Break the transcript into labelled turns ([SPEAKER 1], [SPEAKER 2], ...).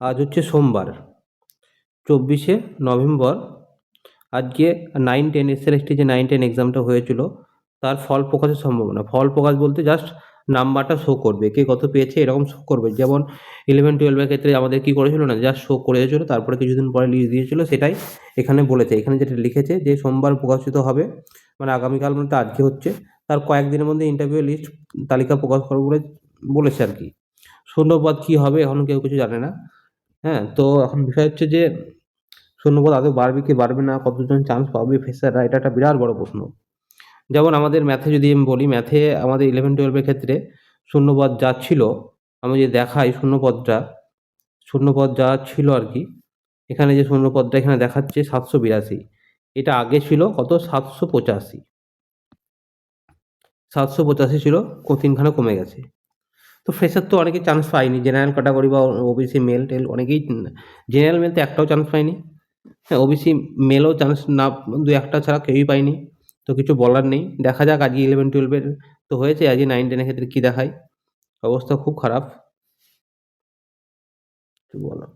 [SPEAKER 1] আজ হচ্ছে সোমবার 24শে নভেম্বর। আজকে 9-10 এসএলএসটি যে 9-10 এক্সামটা হয়েছিল তার ফল প্রকাশের সম্ভাবনা। ফল প্রকাশ বলতে জাস্ট নাম্বারটা শো করবে, কে কত পেয়েছে এরকম শো করবে। যেমন 11-12 এর ক্ষেত্রে আমাদের কি করেছিল না, জাস্ট শো করেছিল, তারপরে কিছুদিন পরে লিস্ট দিয়েছিল, সেটাই এখানে বলেছে। এখানে যেটা লিখেছে যে সোমবার প্রকাশিত হবে, মানে আগামীকাল, মানে আজকে হচ্ছে, তার কয়েকদিনের মধ্যে ইন্টারভিউ লিস্ট তালিকা প্রকাশ করবে বলে বলেছে আর কি। শূন্যপদ কি হবে এখন কেউ কিছু জানে না। হ্যাঁ, তো এখন বিষয় হচ্ছে যে শূন্যপদ আদৌ বাড়বে কি বাড়বে না, কতজন চান্স পাবে ফ্রেশাররা, এটা একটা বিরাট বড় প্রশ্ন। যেমন আমাদের ম্যাথে যদি আমি বলি, ম্যাথে আমাদের 11-12 এর ক্ষেত্রে শূন্যপদ যা ছিল, আমি যদি দেখাই শূন্যপদ যা ছিল আর কি, এখানে যে শূন্যপদটা এখানে দেখাচ্ছে 782, এটা আগে ছিল কত 785, 785 ছিল, তিনখানা কমে গেছে। তো ফ্রেশার তো অনেকেই চান্স পায়নি, জেনারেল ক্যাটাগরি বা ওবিসি মেল টেল অনেকেই, জেনারেল মেল তো একটাও চান্স পায়নি। হ্যাঁ, ওবিসি মেলও চান্স না, দু একটা ছাড়া কেউই পায়নি। তো কিছু বলার নেই, দেখা যাক আজকে 11-12 তো হয়েছে, আজকে 9-10 ক্ষেত্রে কি দেখায়। অবস্থা খুব খারাপ, কি বলো।